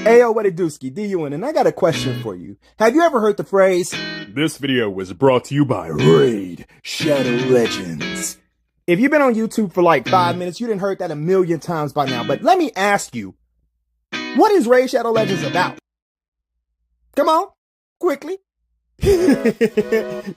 Ayo, what a dooski, D-U-N, and I got a question for you. Have you ever heard the phrase, "This video was brought to you by Raid Shadow Legends"? If you've been on YouTube for like 5 minutes, you done heard that a million times by now. But let me ask you, what is Raid Shadow Legends about? Come on, quickly.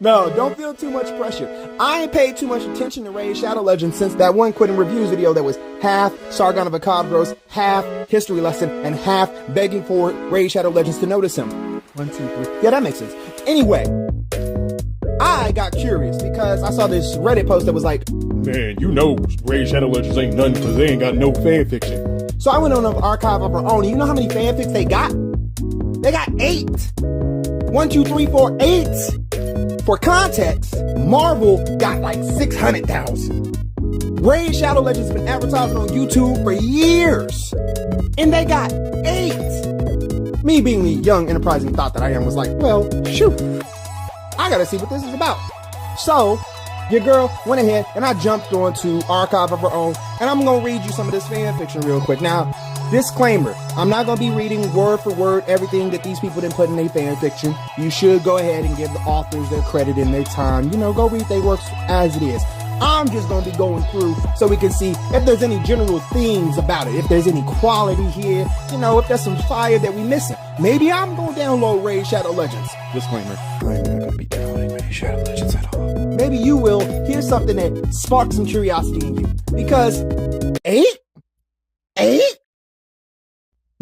No, don't feel too much pressure. I ain't paid too much attention to Raid Shadow Legends since that one Quitting Reviews video that was half Sargon of Akkad, half history lesson, and half begging for Raid Shadow Legends to notice him. 1, 2, 3. Yeah, that makes sense. Anyway, I got curious because I saw this Reddit post that was like, "Man, you know Raid Shadow Legends ain't nothing because they ain't got no fan fiction." So I went on an archive of our own, and you know how many fanfics they got? They got 8. 1, 2, 3, 4, 8. For context, Marvel got like 600,000. Raid Shadow Legends has been advertising on YouTube for years, and they got 8. Me being the young, enterprising thought that I am was like, well, shoot, I gotta see what this is about. So, your girl went ahead and I jumped onto Archive of Her Own, and I'm gonna read you some of this fan fiction real quick. Now, disclaimer, I'm not going to be reading word for word everything that these people didn't put in their fan fiction. You should go ahead and give the authors their credit and their time. You know, go read their works as it is. I'm just going to be going through so we can see if there's any general themes about it, if there's any quality here, you know, if there's some fire that we missing. Maybe I'm going to download Raid Shadow Legends. Disclaimer, I'm not going to be downloading Raid Shadow Legends at all. Maybe you will hear something that sparks some curiosity in you. Because 8?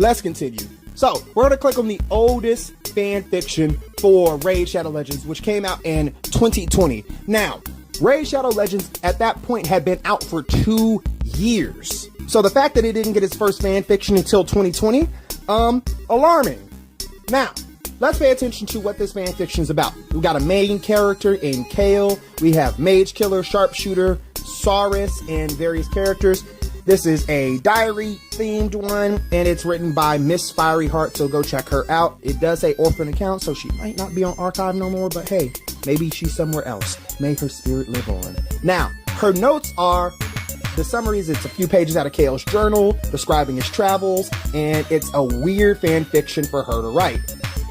Let's continue. So, we're going to click on the oldest fan fiction for Raid Shadow Legends, which came out in 2020. Now, Raid Shadow Legends at that point had been out for 2 years. So the fact that it didn't get its first fan fiction until 2020, alarming. Now, let's pay attention to what this fan fiction is about. We got a main character in Kale. We have Mage Killer, Sharpshooter, Saurus, and various characters. This is a diary-themed one, and it's written by Miss Fiery Heart, so go check her out. It does say orphan account, so she might not be on Archive no more, but hey, maybe she's somewhere else. May her spirit live on. Now, her notes are, the summaries, it's a few pages out of Kale's journal, describing his travels, and it's a weird fan fiction for her to write.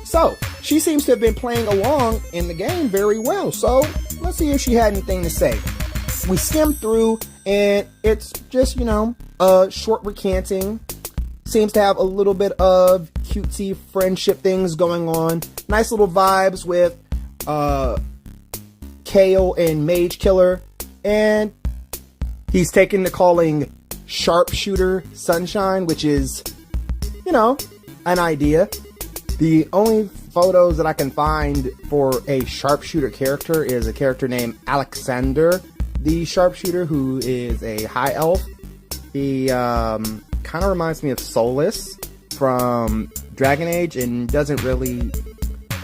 So, she seems to have been playing along in the game very well, so let's see if she had anything to say. We skimmed through, and it's just, you know, a short recanting. Seems to have a little bit of cutesy friendship things going on. Nice little vibes with Kale and Mage Killer. And he's taken to calling Sharpshooter Sunshine, which is, you know, an idea. The only photos that I can find for a Sharpshooter character is a character named Alexander the Sharpshooter, who is a high elf. He kind of reminds me of Solus from Dragon Age and doesn't really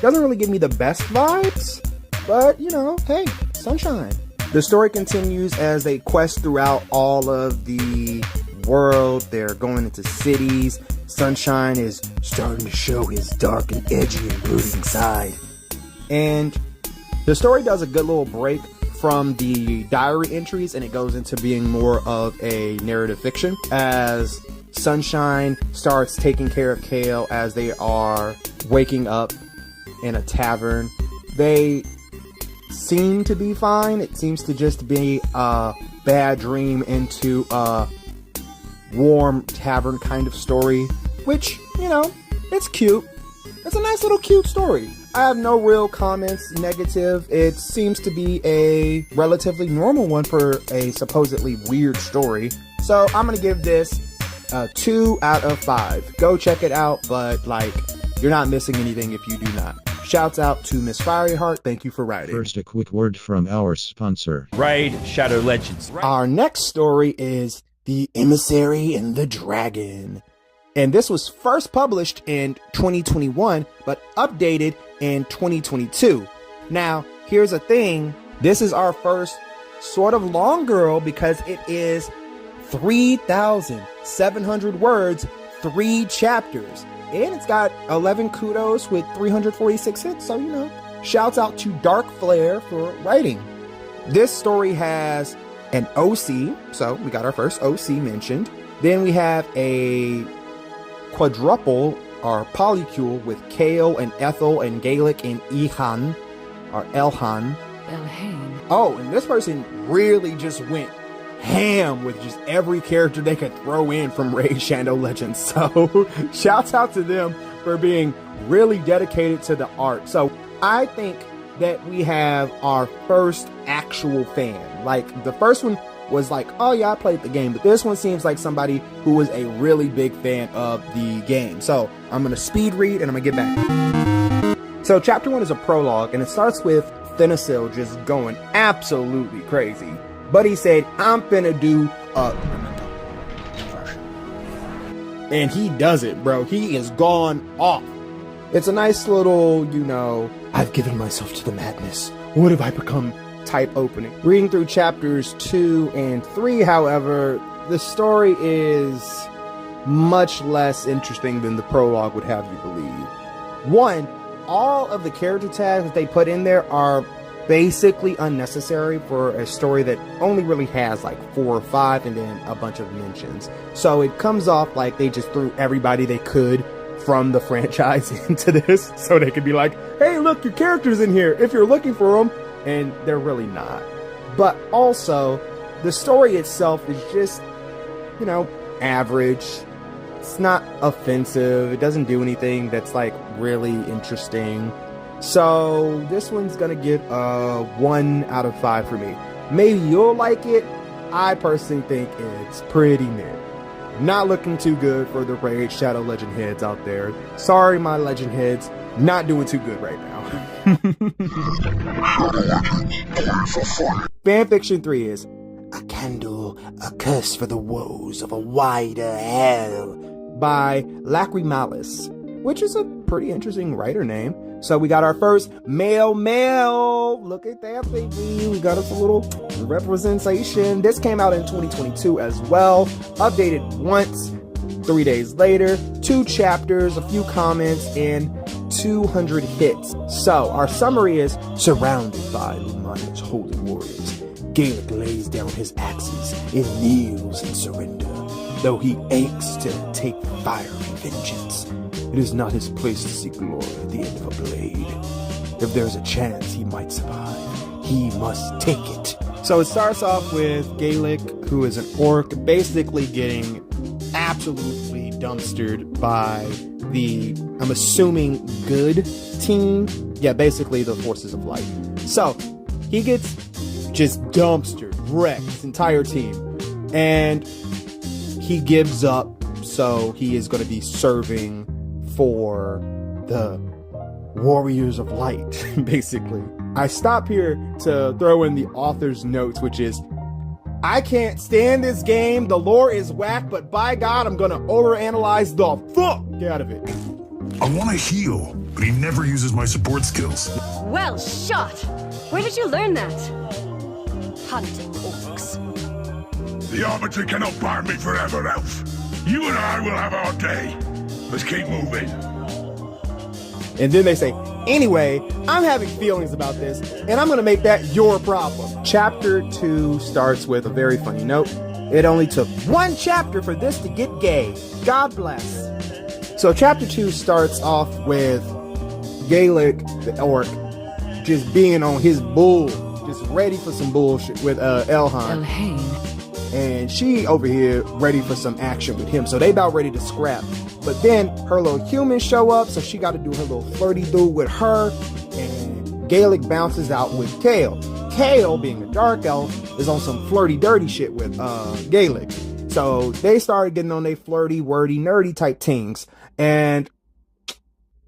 give me the best vibes, but you know, hey, sunshine. The story continues as they quest throughout all of the world. They're going into cities. Sunshine is starting to show his dark and edgy and brooding side, and the story does a good little break from the diary entries, and it goes into being more of a narrative fiction as Sunshine starts taking care of Kale as they are waking up in a tavern. They seem to be fine. It seems to just be a bad dream into a warm tavern kind of story, which, you know, it's cute. It's a nice little cute story. I have no real comments negative. It seems to be a relatively normal one for a supposedly weird story. So I'm going to give this a 2 out of 5. Go check it out, but like, you're not missing anything if you do not. Shouts out to Miss Fiery Heart. Thank you for writing. First, a quick word from our sponsor, Raid Shadow Legends. Our next story is The Emissary and the Dragon. And this was first published in 2021, but updated in 2022. Now, here's a thing. This is our first sort of long girl because it is 3,700 words, 3 chapters. And it's got 11 kudos with 346 hits. So, you know, shouts out to Dark Flare for writing. This story has an OC. So we got our first OC mentioned. Then we have a quadruple are Polycule with Kale and Ethel and Gaelic and Ihan, or Elhan. Elhain. Oh, and this person really just went ham with just every character they could throw in from Raid Shadow Legends. So shouts out to them for being really dedicated to the art. So I think that we have our first actual fan. Like the first one was like, oh yeah, I played the game, but this one seems like somebody who was a really big fan of the game. So I'm gonna speed read and I'm gonna get back. So chapter 1 is a prologue, and it starts with Thanasil just going absolutely crazy. But he said, I'm finna do a... And he does it, bro. He is gone off. It's a nice little, you know, I've given myself to the madness. What have I become type opening. Reading through chapters 2 and 3, however, the story is much less interesting than the prologue would have you believe. One, all of the character tags that they put in there are basically unnecessary for a story that only really has like 4 or 5 and then a bunch of mentions. So it comes off like they just threw everybody they could from the franchise into this so they could be like, hey, look, your character's in here if you're looking for them, and they're really not. But also, the story itself is just, you know, average. It's not offensive. It doesn't do anything that's like really interesting. So this one's gonna get a 1 out of 5 for me. Maybe you'll like it. I personally think it's pretty mid. Not looking too good for the Raid Shadow Legend heads out there. Sorry, my Legend heads. Not doing too good right now. Fanfiction 3 is A Candle, a Curse for the Woes of a Wider Hell by Lacrimalis, which is a pretty interesting writer name. So we got our first male. Look at that, baby. We got us a little representation. This came out in 2022 as well. Updated once, 3 days later, 2 chapters, a few comments, and 200 hits. So our summary is: surrounded by Lumana's holy warriors, Gaelic lays down his axes and kneels in surrender. Though he aches to take fiery vengeance, it is not his place to seek glory at the end of a blade. If there's a chance he might survive, he must take it. So it starts off with Gaelic, who is an orc, basically getting absolutely dumpstered by the, I'm assuming, good team. Yeah, basically the Forces of Light. So he gets just dumpstered, wrecked, his entire team. And he gives up, so he is going to be serving for the Warriors of Light, basically. I stop here to throw in the author's notes, which is, I can't stand this game, the lore is whack, but by God, I'm gonna overanalyze the fuck out of it. I want to heal, but he never uses my support skills. Well shot! Where did you learn that? Hunting orcs. The Arbiter cannot bar me forever, Elf. You and I will have our day. Let's keep moving. And then they say, anyway, I'm having feelings about this, and I'm gonna make that your problem. Chapter 2 starts with a very funny note. It only took 1 chapter for this to get gay. God bless. So chapter 2 starts off with Gaelic, the orc, just being on his bull, just ready for some bullshit with Elhan. Elhain. And she over here ready for some action with him. So they about ready to scrap. But then her little humans show up, so she got to do her little flirty-do with her. And Gaelic bounces out with Kale. Kale, being a dark elf, is on some flirty-dirty shit with Gaelic. So they started getting on their flirty, wordy, nerdy type things. And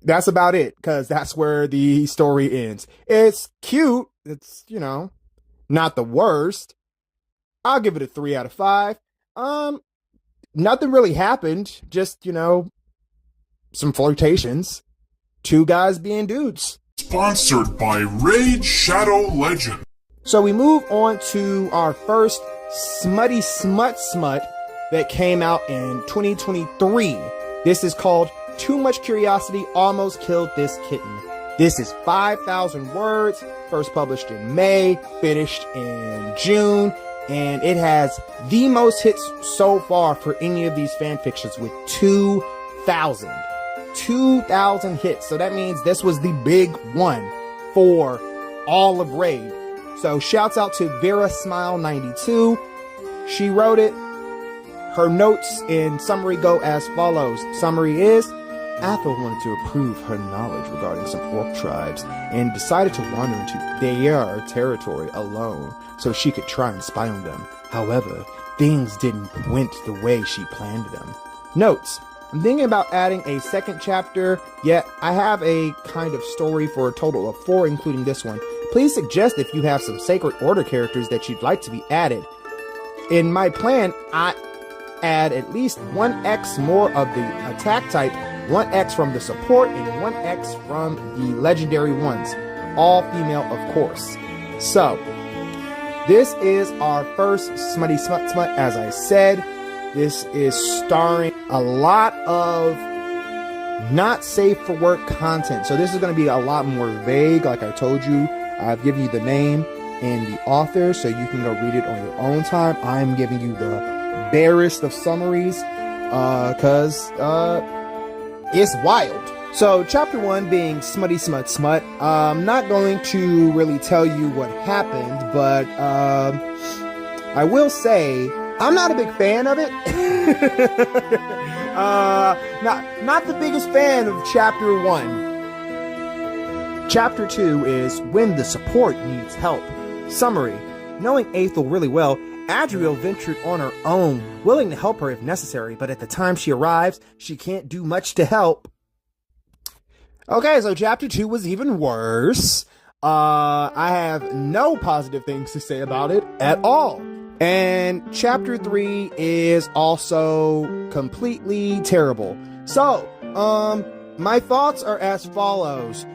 that's about it, because that's where the story ends. It's cute. It's, you know, not the worst. I'll give it a 3 out of 5. Nothing really happened. Just, you know, some flirtations. 2 guys being dudes. Sponsored by Raid Shadow Legend. So we move on to our first smutty smut that came out in 2023. This is called Too Much Curiosity Almost Killed This Kitten. This is 5,000 words, first published in May, finished in June, and it has the most hits so far for any of these fan fictions with 2,000. 2,000 hits. So that means this was the big one for all of Raid. So shouts out to Vera Smile 92. She wrote it. Her notes in summary go as follows. Summary is, Athel wanted to improve her knowledge regarding some orc tribes and decided to wander into their territory alone so she could try and spy on them. However, things didn't went the way she planned them. Notes. I'm thinking about adding a second chapter, yet I have a kind of story for a total of 4, including this one. Please suggest if you have some Sacred Order characters that you'd like to be added. In my plan, I add at least 1x more of the attack type, 1x from the support, and 1x from the legendary ones. All female, of course. So, this is our first Smutty Smut, as I said. This is starring a lot of not safe for work content. So this is going to be a lot more vague. Like I told you, I've given you the name and the author so you can go read it on your own time. I'm giving you the barest of summaries because it's wild. So chapter 1 being Smutty Smut Smut. I'm not going to really tell you what happened, but I will say I'm not a big fan of it. Not the biggest fan of chapter 1. Chapter 2 is When the Support Needs Help. Summary. Knowing Athel really well, Adriel ventured on her own, willing to help her if necessary, but at the time she arrives, she can't do much to help. Okay, so chapter 2 was even worse. I have no positive things to say about it at all. And chapter 3 is also completely terrible. So, my thoughts are as follows.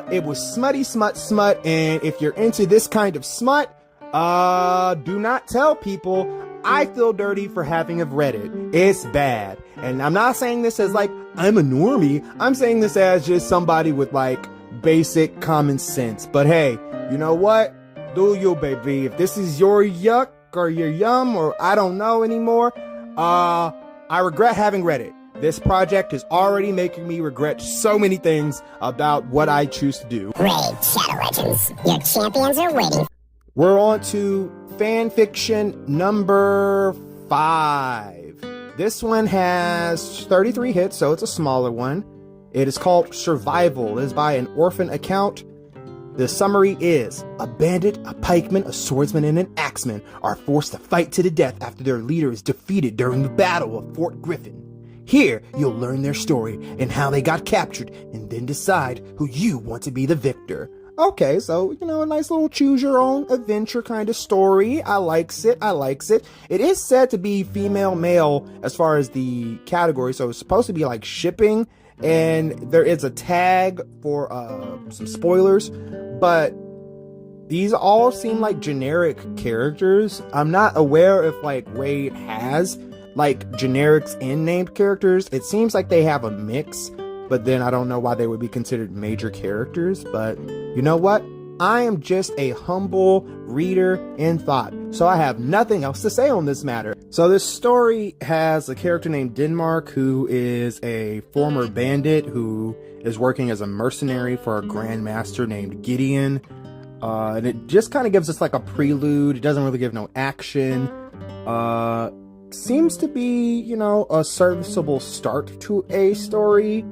It was Smutty Smut Smut, and if you're into this kind of smut, do not tell people. I feel dirty for having have read it. It's bad. And I'm not saying this as like, I'm a normie. I'm saying this as just somebody with like basic common sense. But hey, you know what? Do you, baby. If this is your yuck, or your yum, or I don't know anymore, I regret having read it. This project is already making me regret so many things about what I choose to do. Raid Shadow Legends, your champions are waiting. We're on to fan fiction number 5. This one has 33 hits, so it's a smaller one. It is called Survival. It is by an orphan account. The summary is, a bandit, a pikeman, a swordsman, and an axeman are forced to fight to the death after their leader is defeated during the Battle of Fort Griffin. Here, you'll learn their story and how they got captured, and then decide who you want to be the victor. Okay, so, you know, a nice little choose-your-own adventure kind of story. I likes it. It is said to be female-male as far as the category, so it's supposed to be like shipping, and there is a tag for some spoilers, but these all seem like generic characters. I'm not aware if like Raid has like generics and named characters. It seems like they have a mix, but then I don't know why they would be considered major characters. But you know what? I am just a humble reader in thought, so I have nothing else to say on this matter. So this story has a character named Denmark, who is a former bandit who is working as a mercenary for a grandmaster named Gideon. And it just kind of gives us like a prelude. It doesn't really give no action. Seems to be, you know, a serviceable start to a story.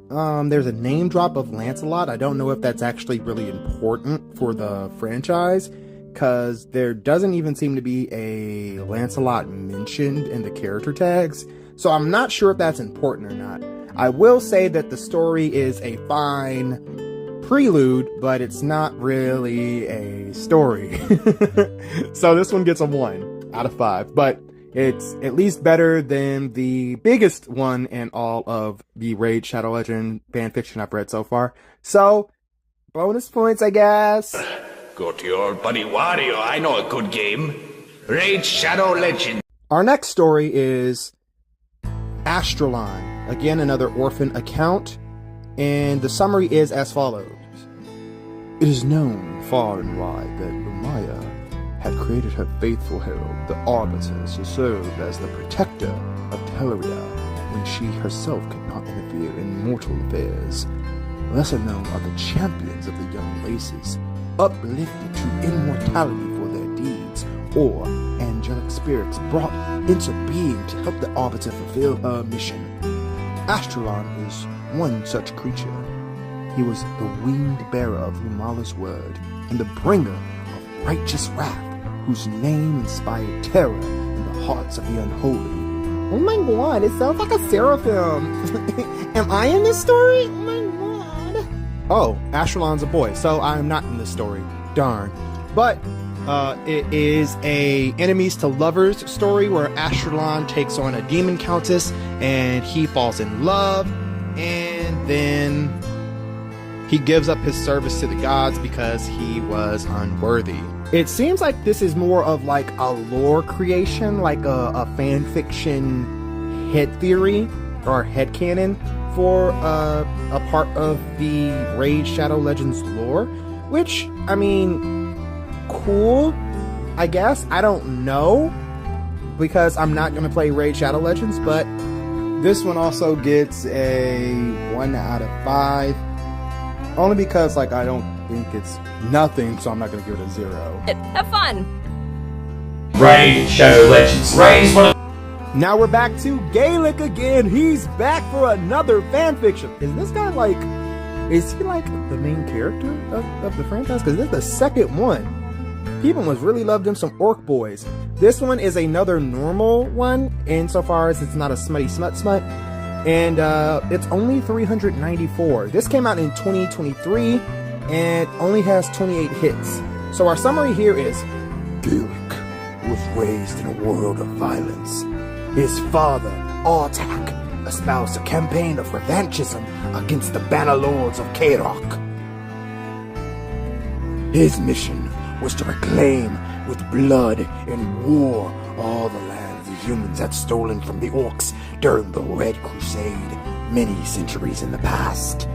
There's a name drop of Lancelot. I don't know if that's actually really important for the franchise, because there doesn't even seem to be a Lancelot mentioned in the character tags. So I'm not sure if that's important or not. I will say that the story is a fine prelude, but it's not really a story. So this one gets a 1 out of 5, but it's at least better than the biggest one in all of the Raid Shadow Legend fanfiction I've read so far. So, bonus points, I guess. Go to your old buddy Wario. I know a good game. Raid Shadow Legend. Our next story is Astralon. Again, another orphan account. And the summary is as follows. It is known far and wide that Lumaya had created her faithful herald, the Arbiter, to serve as the protector of Teleria when she herself could not not interfere in mortal affairs. Lesser known are the champions of the young races, uplifted to immortality for their deeds, or angelic spirits brought into being to help the Arbiter fulfill her mission. Astralon is one such creature. He was the winged bearer of Lumala's word, and the bringer of righteous wrath, whose name inspired terror in the hearts of the unholy. Oh my god, it sounds like a seraphim. Am I in this story? Oh my god. Oh, Astralon's a boy, so I'm not in this story. Darn. But it is a enemies to lovers story where Astralon takes on a demon countess and he falls in love, and then he gives up his service to the gods because he was unworthy. It seems like this is more of like a lore creation, like a fan fiction head theory or headcanon for a part of the Raid Shadow Legends lore, which, I mean, cool, I guess. I don't know, because I'm not going to play Raid Shadow Legends, but this one also gets a 1 out of 5. Only because, like, I don't think it's nothing, so I'm not going to give it a 0. Have fun. Raid Shadow Legends. Raid's one of Now we're back to Gaelic again. He's back for another fanfiction. Is this guy, like, is he, like, the main character of the franchise? Because this is the second one. People must really love them some Orc Boys. This one is another normal one, insofar as it's not a smutty smut. And it's only 394. This came out in 2023 and only has 28 hits. So our summary here is: Gaelic was raised in a world of violence. His father, Artak, espoused a campaign of revanchism against the banner lords of Kaerok. His mission was to reclaim with blood and war all the lands the humans had stolen from the orcs during the Red Crusade many centuries in the past.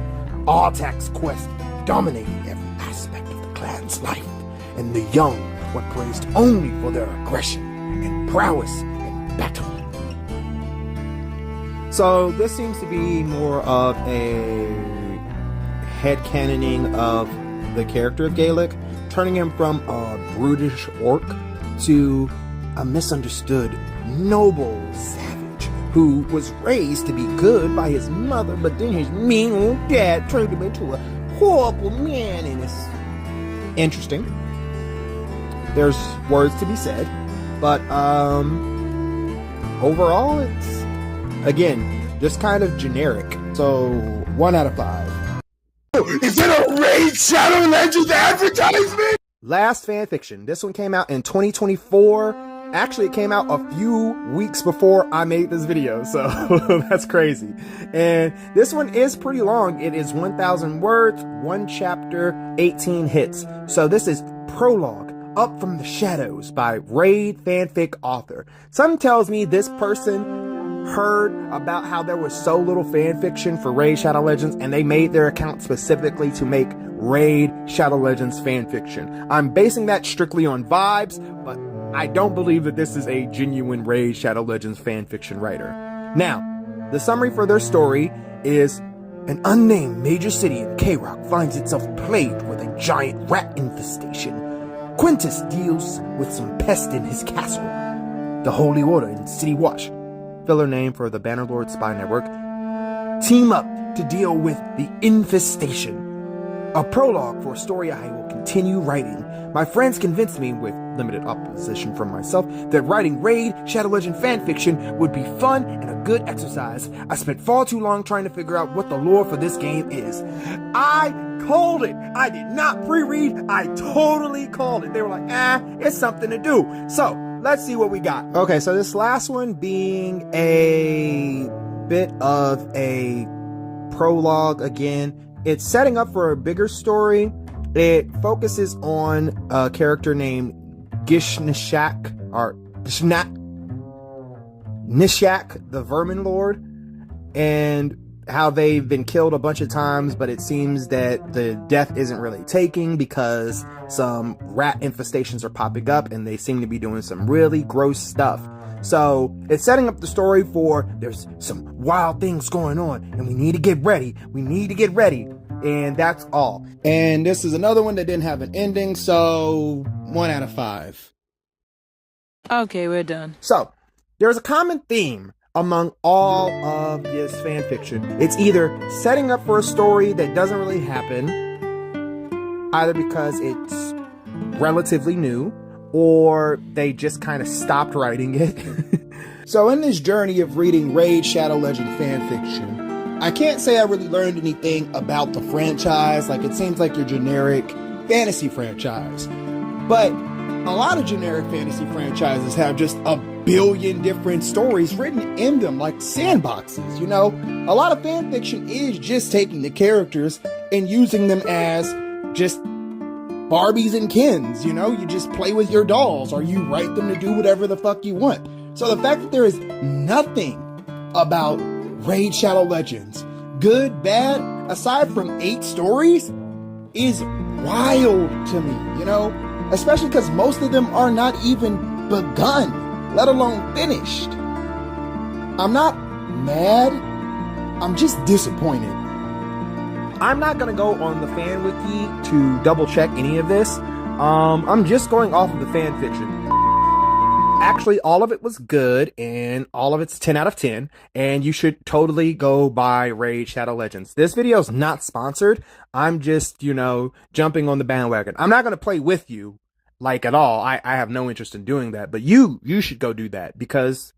Artak's quest dominated every aspect of the clan's life, and the young were praised only for their aggression and prowess in battle. So this seems to be more of a headcanoning of the character of Gaelic, turning him from a brutish orc to a misunderstood noble savage who was raised to be good by his mother, but then his mean old dad turned him into a horrible man, and it's interesting. There's words to be said, but overall it's, again, just kind of generic. So 1 out of 5. Is it a Raid Shadow Legends advertisement? Last fanfiction. This one came out in 2024. Actually, it came out a few weeks before I made this video, so that's crazy. And this one is pretty long. It is 1,000 words, 1 chapter, 18 hits. So this is Prologue, Up from the Shadows by Raid fanfic author. Something tells me this person heard about how there was so little fanfiction for Raid Shadow Legends, and they made their account specifically to make Raid Shadow Legends fanfiction. I'm basing that strictly on vibes, but I don't believe that this is a genuine Raid Shadow Legends fanfiction writer. Now, the summary for their story is: an unnamed major city in Kaerok finds itself plagued with a giant rat infestation. Quintus deals with some pest in his castle. The Holy Order and City Watch, filler name for the Bannerlord spy network, team up to deal with the infestation. A prologue for a story I will continue writing. My friends convinced me, with limited opposition from myself, that writing Raid Shadow Legend fanfiction would be fun and a good exercise. I spent far too long trying to figure out what the lore for this game is. I called it. I did not pre-read. I totally called it. They were like, it's something to do. So let's see what we got. Okay, so this last one being a bit of a prologue again. It's setting up for a bigger story. It focuses on a character named Gishnishak, or Nishak, the Vermin Lord, and how they've been killed a bunch of times, but it seems that the death isn't really taking because some rat infestations are popping up and they seem to be doing some really gross stuff. So it's setting up the story for there's some wild things going on and we need to get ready. We need to get ready. And that's all. And this is another one that didn't have an ending, so 1 out of 5. Okay, we're done. So there's a common theme among all of this fan fiction. It's either setting up for a story that doesn't really happen, either because it's relatively new, or they just kind of stopped writing it. So in this journey of reading Raid Shadow Legend fan fiction, I can't say I really learned anything about the franchise. Like, it seems like your generic fantasy franchise. But a lot of generic fantasy franchises have just a billion different stories written in them, like sandboxes, you know? A lot of fan fiction is just taking the characters and using them as just Barbies and Kens, you know? You just play with your dolls, or you write them to do whatever the fuck you want. So the fact that there is nothing about Raid Shadow Legends, good, bad, aside from 8 stories, is wild to me, you know? Especially because most of them are not even begun, let alone finished. I'm not mad, I'm just disappointed. I'm not gonna go on the fan wiki to double check any of this. I'm just going off of the fan fiction. Actually, all of it was good, and all of it's 10 out of 10, and you should totally go buy Raid Shadow Legends. This video is not sponsored. I'm just, you know, jumping on the bandwagon. I'm not going to play with you, like, at all. I have no interest in doing that, but you should go do that, because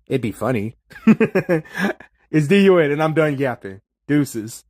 it'd be funny. It's DUN, and I'm done yapping. Deuces.